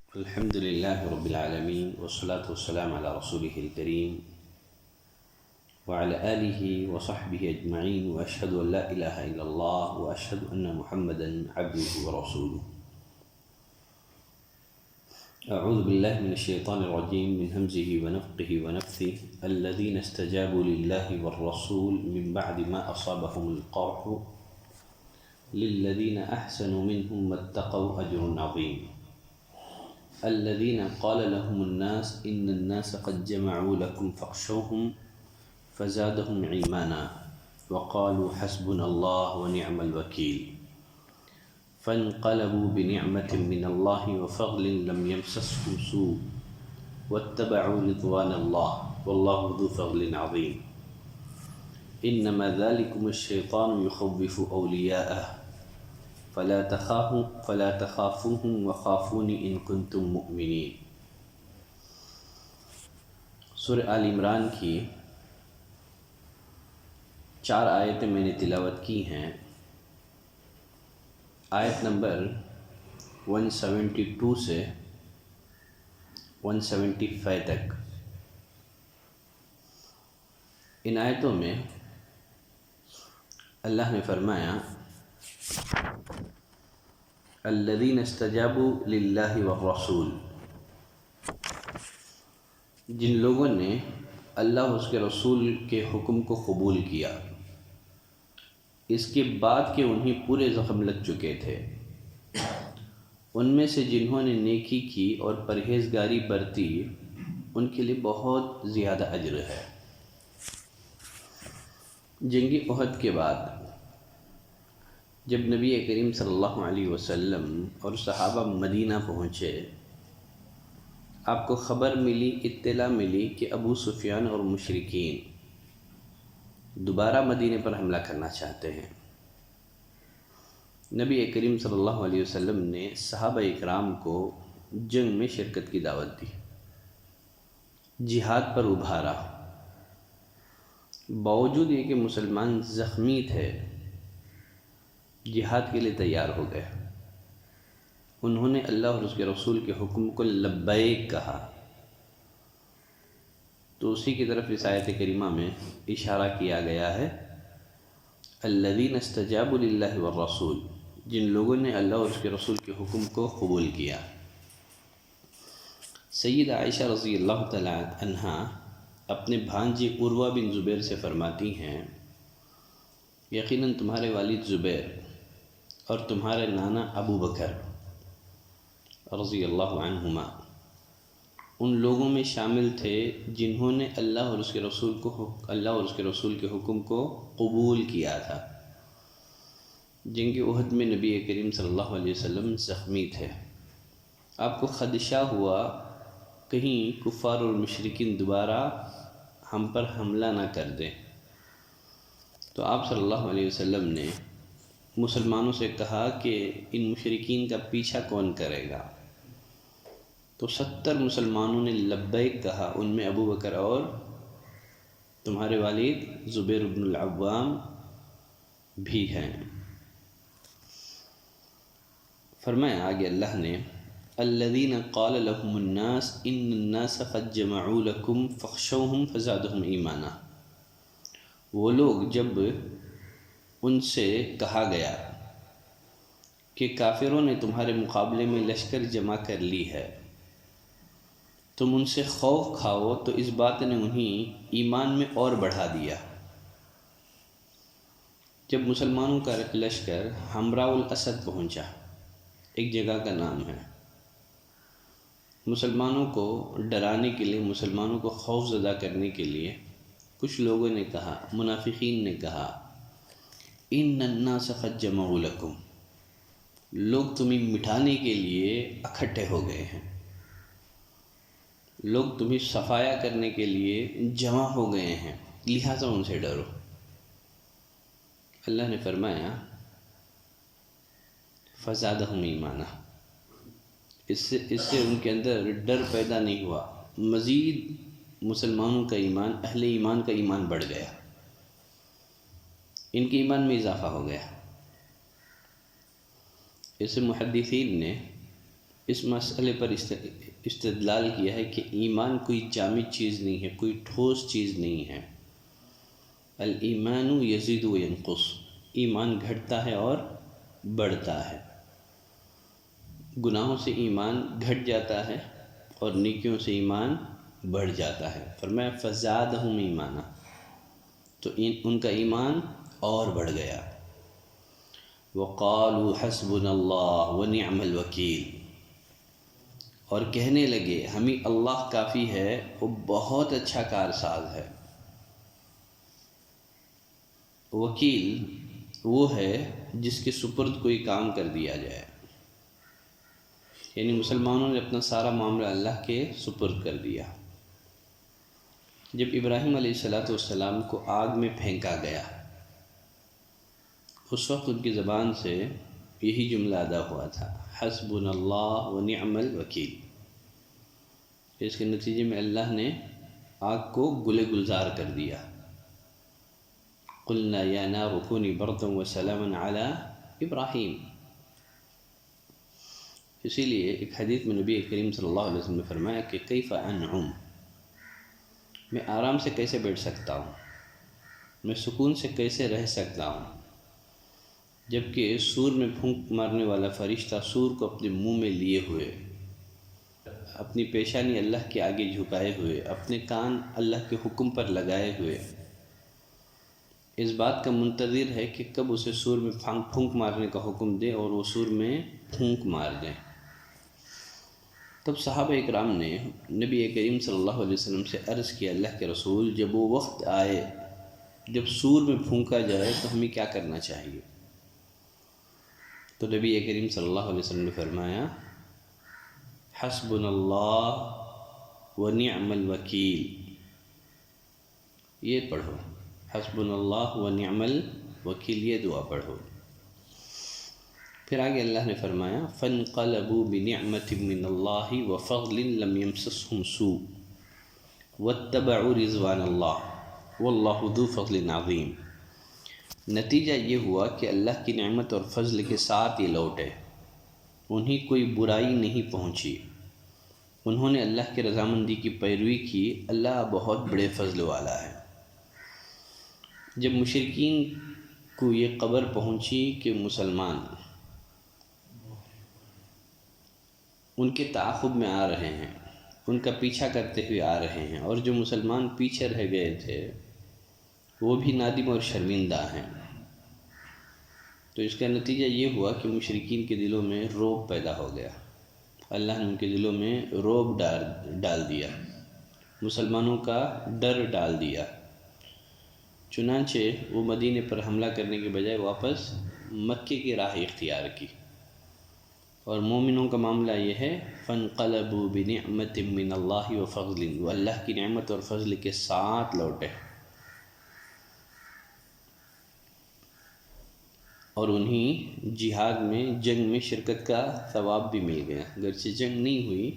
الحمد لله رب العالمين والصلاة والسلام على رسوله الكريم وعلى آله وصحبه أجمعين وأشهد أن لا إله إلا الله وأشهد أن محمدا عبده ورسوله. أعوذ بالله من الشيطان الرجيم من همزه ونفخه ونفثه. الذين استجابوا لله والرسول من بعد ما أصابهم القرح للذين أحسنوا منهم واتقوا أجر عظيم. الذين قال لهم الناس إن الناس قد جمعوا لكم فاخشوهم فزادهم إيمانا وقالوا حسبنا الله ونعم الوكيل. فانقلبوا بنعمة من الله وفضل لم يمسسهم سوء واتبعوا رضوان الله والله ذو فضل عظيم. إنما ذلكم الشيطان يخوف أولياءه فلا تخافوهم وخافوني إن كنتم مؤمنين. سورہ آل عمران کی 4 آیتیں میں نے تلاوت کی ہیں. آیت نمبر 172 سے 175 تک. ان آیتوں میں اللہ نے فرمایا الذین استجابوا للہ والرسول، جن لوگوں نے اللہ اور اس کے رسول کے حکم کو قبول کیا اس کے بعد کہ انہیں پورے زخم لگ چکے تھے. ان میں سے جنہوں نے نیکی کی اور پرہیزگاری برتی ان کے لیے بہت زیادہ اجر ہے. جنگ احد کے بعد جب نبی کریم صلی اللہ علیہ وسلم اور صحابہ مدینہ پہنچے، آپ کو خبر ملی، اطلاع ملی کہ ابو سفیان اور مشرکین دوبارہ مدینہ پر حملہ کرنا چاہتے ہیں. نبی کریم صلی اللہ علیہ وسلم نے صحابہ اکرام کو جنگ میں شرکت کی دعوت دی، جہاد پر ابھارا. باوجود یہ کہ مسلمان زخمی تھے، جہاد کے لیے تیار ہو گئے. انہوں نے اللہ اور اس کے رسول کے حکم کو لبیک کہا. تو اسی کی طرف اس آیت کریمہ میں اشارہ کیا گیا ہے الذین استجابوا للہ والرسول، جن لوگوں نے اللہ اور اس کے رسول کے حکم کو قبول کیا. سیدہ عائشہ رضی اللہ تعالی عنہا اپنے بھانجے عروہ بن زبیر سے فرماتی ہیں یقیناً تمہارے والد زبیر اور تمہارے نانا ابو بکر رضی اللہ عنہما ان لوگوں میں شامل تھے جنہوں نے اللہ اور اس کے رسول کے حکم کو قبول کیا تھا. جنگ احد میں نبی کریم صلی اللہ علیہ وسلم زخمی تھے. آپ کو خدشہ ہوا کہیں کفار اور مشرکین دوبارہ ہم پر حملہ نہ کر دیں. تو آپ صلی اللہ علیہ وسلم نے مسلمانوں سے کہا کہ ان مشرکین کا پیچھا کون کرے گا؟ تو 70 مسلمانوں نے لبیک کہا، ان میں ابو بکر اور تمہارے والد زبیر بن العوام بھی ہیں. فرمایا آگے اللہ نے الذین قال لهم الناس ان الناس قد جمعوا لكم فاخشوهم فزادهم ایمانا. وہ لوگ جب ان سے کہا گیا کہ کافروں نے تمہارے مقابلے میں لشکر جمع کر لی ہے، تم ان سے خوف کھاؤ، تو اس بات نے انہیں ایمان میں اور بڑھا دیا. جب مسلمانوں کا لشکر حمراء الاسد پہنچا، ایک جگہ کا نام ہے، مسلمانوں کو ڈرانے کے لیے، مسلمانوں کو خوف زدہ کرنے کے لیے کچھ لوگوں نے کہا، منافقین نے کہا ان الناس قد جمعوا لکم، لوگ تمہیں مٹانے کے لیے اکٹھے ہو گئے ہیں، لوگ تمہیں صفایا کرنے کے لیے جمع ہو گئے ہیں، لہٰذا ان سے ڈرو. اللہ نے فرمایا فزادہم ایمانا، اس سے ان کے اندر ڈر پیدا نہیں ہوا، مزید مسلمانوں کا ایمان، اہل ایمان کا ایمان بڑھ گیا، ان کے ایمان میں اضافہ ہو گیا. اس محدثین نے اس مسئلے پر استدلال کیا ہے کہ ایمان کوئی جامد چیز نہیں ہے، کوئی ٹھوس چیز نہیں ہے۔ الایمان یزید و ینقص، ایمان گھٹتا ہے اور بڑھتا ہے۔ گناہوں سے ایمان گھٹ جاتا ہے اور نیکیوں سے ایمان بڑھ جاتا ہے۔ فرمایا فزادہم ایمانا، تو ان کا ایمان اور بڑھ گیا۔ وقالوا حسبنا اللہ ونعم الوکیل، اور کہنے لگے ہمیں اللہ کافی ہے، وہ بہت اچھا کارساز ہے۔ وکیل وہ ہے جس کے سپرد کوئی کام کر دیا جائے، یعنی مسلمانوں نے اپنا سارا معاملہ اللہ کے سپرد کر دیا۔ جب ابراہیم علیہ السلام کو آگ میں پھینکا گیا، اس وقت ان کی زبان سے یہی جملہ ادا ہوا تھا، حسبنا اللہ ونعم الوکیل۔ اس کے نتیجے میں اللہ نے آگ کو گلے گلزار کر دیا۔ قلنا یا نار کونی بردا وسلاما علی ابراہیم۔ اسی لیے ایک حدیث میں نبی کریم صلی اللہ علیہ وسلم نے فرمایا کہ کیف انعم، میں آرام سے کیسے بیٹھ سکتا ہوں، میں سکون سے کیسے رہ سکتا ہوں، جبکہ سور میں پھونک مارنے والا فرشتہ سور کو اپنے منہ میں لیے ہوئے، اپنی پیشانی اللہ کے آگے جھکائے ہوئے، اپنے کان اللہ کے حکم پر لگائے ہوئے اس بات کا منتظر ہے کہ کب اسے سور میں پھونک مارنے کا حکم دے اور وہ سور میں پھونک مار دیں۔ تب صحابہ اکرام نے نبی کریم صلی اللہ علیہ وسلم سے عرض کیا، اللہ کے رسول، جب وہ وقت آئے جب سور میں پھونکا جائے تو ہمیں کیا کرنا چاہیے؟ تو نبی کریم صلی اللہ علیہ وسلم نے فرمایا، حسبنا اللہ ونعم الوکیل، یہ پڑھو، حسبنا اللہ ونعم الوکیل، یہ دعا پڑھو۔ پھر آگے اللہ نے فرمایا فانقلبوا بنعمت من اللہ وفضل لم یمسسہم سوء واتبعوا رضوان اللہ واللہ ذو فضل عظیم۔ نتیجہ یہ ہوا کہ اللہ کی نعمت اور فضل کے ساتھ یہ لوٹے، انہیں کوئی برائی نہیں پہنچی، انہوں نے اللہ کی رضامندی کی پیروی کی، اللہ بہت بڑے فضل والا ہے۔ جب مشرکین کو یہ خبر پہنچی کہ مسلمان ان کے تعاقب میں آ رہے ہیں، ان کا پیچھا کرتے ہوئے آ رہے ہیں، اور جو مسلمان پیچھے رہ گئے تھے وہ بھی نادم اور شرمندہ ہیں، تو اس کا نتیجہ یہ ہوا کہ مشرکین کے دلوں میں رعب پیدا ہو گیا۔ اللہ نے ان کے دلوں میں رعب ڈال دیا، مسلمانوں کا ڈر ڈال دیا۔ چنانچہ وہ مدینے پر حملہ کرنے کے بجائے واپس مکے کی راہ اختیار کی، اور مومنوں کا معاملہ یہ ہے فانقلبوا بنعمت من اللہ وفضل، وہ اللہ کی نعمت اور فضل کے ساتھ لوٹے، اور انہیں جہاد میں، جنگ میں شرکت کا ثواب بھی مل گیا، اگرچہ جنگ نہیں ہوئی،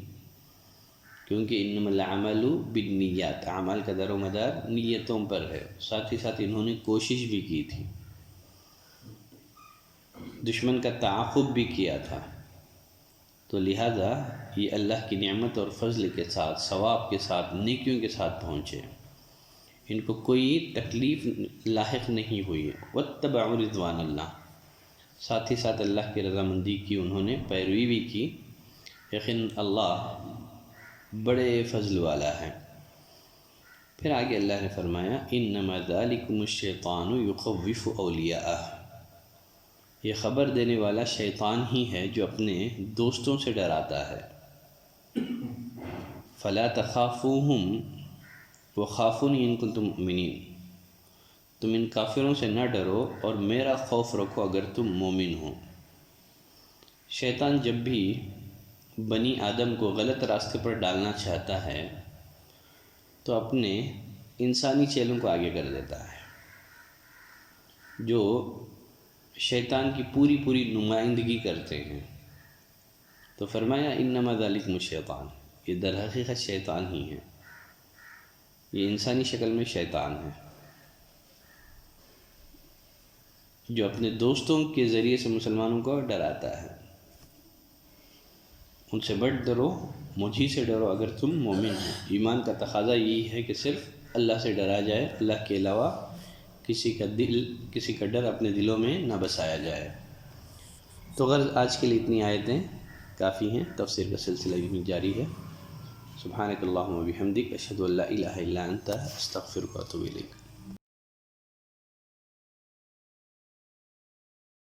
کیونکہ انما الاعمال بالنیات، اعمال کا دار و مدار نیتوں پر ہے، ساتھ ہی ساتھ انہوں نے کوشش بھی کی تھی، دشمن کا تعاقب بھی کیا تھا، تو لہذا یہ اللہ کی نعمت اور فضل کے ساتھ، ثواب کے ساتھ، نیکیوں کے ساتھ پہنچے، ان کو کوئی تکلیف لاحق نہیں ہوئی۔ واتبعوا رضوان اللہ، ساتھ ہی ساتھ اللہ کی رضامندی کی انہوں نے پیروی بھی کی، یقین اللہ بڑے فضل والا ہے۔ پھر آگے اللہ نے فرمایا انما ذالکم الشیطان یخوف اولیاءہ، یہ خبر دینے والا شیطان ہی ہے جو اپنے دوستوں سے ڈراتا ہے۔ فلا تخافوہم وخافونی ان کنتم مؤمنین، تم ان کافروں سے نہ ڈرو اور میرا خوف رکھو اگر تم مومن ہو۔ شیطان جب بھی بنی آدم کو غلط راستے پر ڈالنا چاہتا ہے تو اپنے انسانی چیلوں کو آگے کر دیتا ہے، جو شیطان کی پوری نمائندگی کرتے ہیں۔ تو فرمایا انما ذالکم الشیطان، یہ در حقیقت شیطان ہی ہے، یہ انسانی شکل میں شیطان ہے جو اپنے دوستوں کے ذریعے سے مسلمانوں کو ڈراتا ہے۔ ان سے بٹ ڈرو، مجھے سے ڈرو اگر تم مومن ہو۔ ایمان کا تقاضا یہی ہے کہ صرف اللہ سے ڈرا جائے، اللہ کے علاوہ کسی کا ڈر اپنے دلوں میں نہ بسایا جائے۔ تو غرض آج کے لیے اتنی آیتیں کافی ہیں، تفسیر کا سلسلہ یوں ہی جاری ہے۔ سبحانک اللہم و بحمدک، اشہد ان لا الہ الا انت، استغفرک و اتوب الیک۔